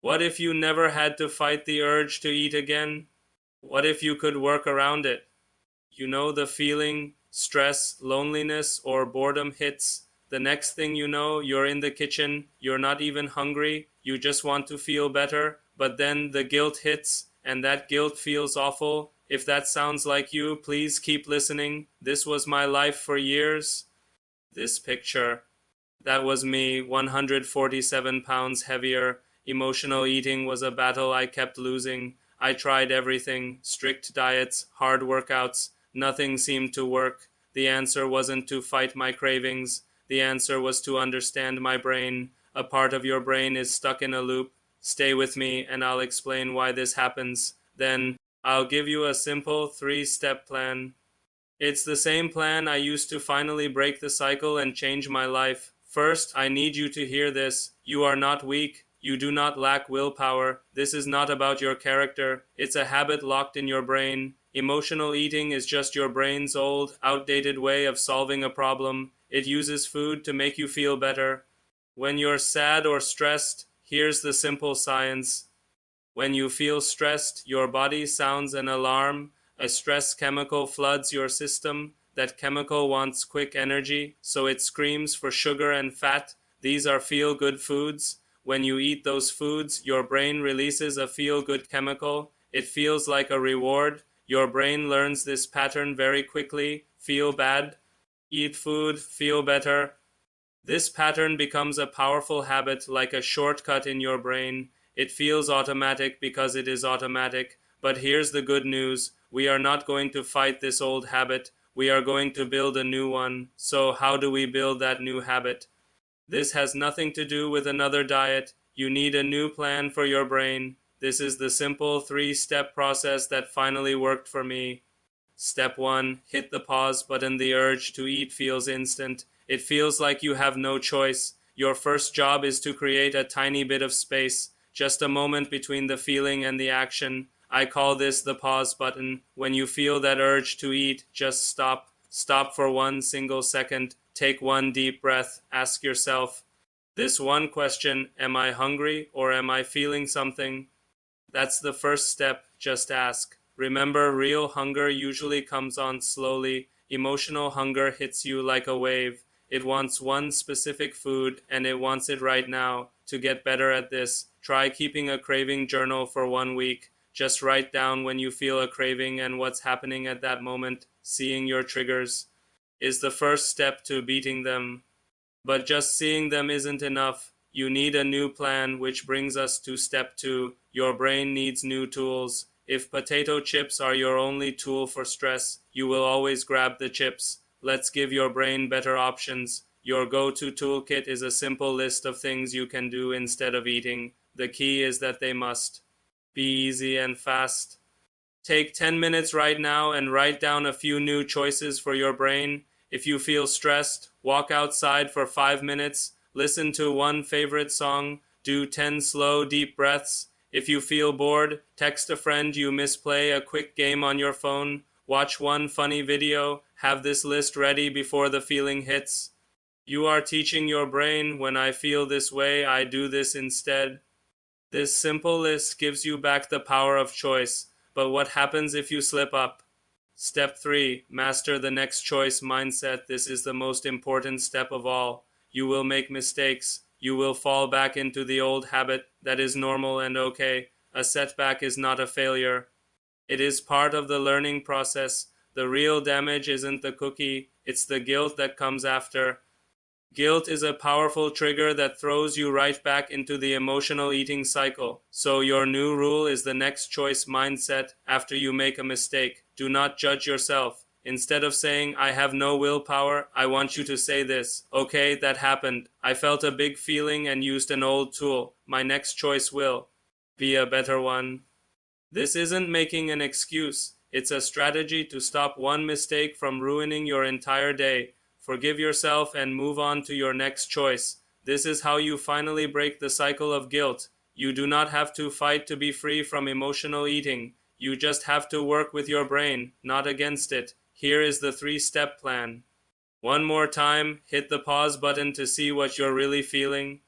What if you never had to fight the urge to eat again? What if you could work around it? You know the feeling, stress, loneliness, or boredom hits. The next thing you know, you're in the kitchen, you're not even hungry, you just want to feel better, but then the guilt hits, and that guilt feels awful. If that sounds like you, please keep listening. This was my life for years. This picture. That was me, 147 pounds heavier. Emotional eating was a battle I kept losing. I tried everything, strict diets, hard workouts. Nothing seemed to work. The answer wasn't to fight my cravings. The answer was to understand my brain. A part of your brain is stuck in a loop. Stay with me and I'll explain why this happens. Then, I'll give you a simple 3-step plan. It's the same plan I used to finally break the cycle and change my life. First, I need you to hear this. You are not weak. You do not lack willpower. This is not about your character. It's a habit locked in your brain. Emotional eating is just your brain's old, outdated way of solving a problem. It uses food to make you feel better. When you're sad or stressed, here's the simple science. When you feel stressed, your body sounds an alarm. A stress chemical floods your system. That chemical wants quick energy, so it screams for sugar and fat. These are feel-good foods. When you eat those foods, your brain releases a feel-good chemical. It feels like a reward. Your brain learns this pattern very quickly. Feel bad, eat food, feel better. This pattern becomes a powerful habit, like a shortcut in your brain. It feels automatic because it is automatic. But here's the good news. We are not going to fight this old habit. We are going to build a new one. So how do we build that new habit? This has nothing to do with another diet. You need a new plan for your brain. This is the simple 3-step process that finally worked for me. Step 1. Hit the pause button. The urge to eat feels instant. It feels like you have no choice. Your first job is to create a tiny bit of space, just a moment between the feeling and the action. I call this the pause button. When you feel that urge to eat, just stop. Stop for 1 single second. Take one deep breath. Ask yourself this one question: am I hungry or am I feeling something? That's the first step. Just ask. Remember, real hunger usually comes on slowly. Emotional hunger hits you like a wave. It wants one specific food, and it wants it right now. To get better at this, try keeping a craving journal for 1 week. Just write down when you feel a craving and what's happening at that moment. Seeing your triggers is the first step to beating them. But just seeing them isn't enough. You need a new plan, which brings us to step 2. Your brain needs new tools. If potato chips are your only tool for stress, you will always grab the chips. Let's give your brain better options. Your go-to toolkit is a simple list of things you can do instead of eating. The key is that they must be easy and fast. Take 10 minutes right now and write down a few new choices for your brain. If you feel stressed, walk outside for 5 minutes, listen to one favorite song, do 10 slow, deep breaths. If you feel bored, text a friend you miss, play a quick game on your phone, watch one funny video, have this list ready before the feeling hits. You are teaching your brain, when I feel this way, I do this instead. This simple list gives you back the power of choice. But what happens if you slip up? Step 3. Master the next choice mindset. This is the most important step of all. You will make mistakes. You will fall back into the old habit. That is normal and okay. A setback is not a failure. It is part of the learning process. The real damage isn't the cookie. It's the guilt that comes after. Guilt is a powerful trigger that throws you right back into the emotional eating cycle. So your new rule is the next choice mindset. After you make a mistake, do not judge yourself. Instead of saying, I have no willpower, I want you to say this: okay, that happened. I felt a big feeling and used an old tool. My next choice will be a better one. This isn't making an excuse. It's a strategy to stop one mistake from ruining your entire day. Forgive yourself and move on to your next choice. This is how you finally break the cycle of guilt. You do not have to fight to be free from emotional eating. You just have to work with your brain, not against it. Here is the 3-step plan. One more time, hit the pause button to see what you're really feeling.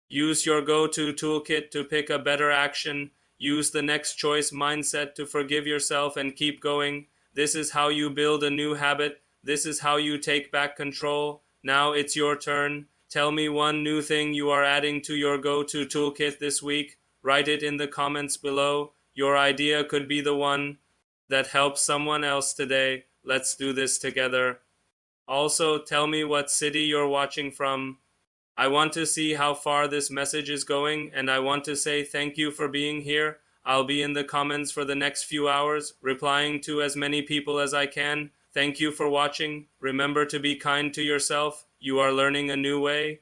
Use your go-to toolkit to pick a better action. Use the next choice mindset to forgive yourself and keep going. This is how you build a new habit. This is how you take back control. Now it's your turn. Tell me one new thing you are adding to your go-to toolkit this week. Write it in the comments below. Your idea could be the one that helps someone else today. Let's do this together. Also, tell me what city you're watching from. I want to see how far this message is going, and I want to say thank you for being here. I'll be in the comments for the next few hours, replying to as many people as I can. Thank you for watching. Remember to be kind to yourself. You are learning a new way.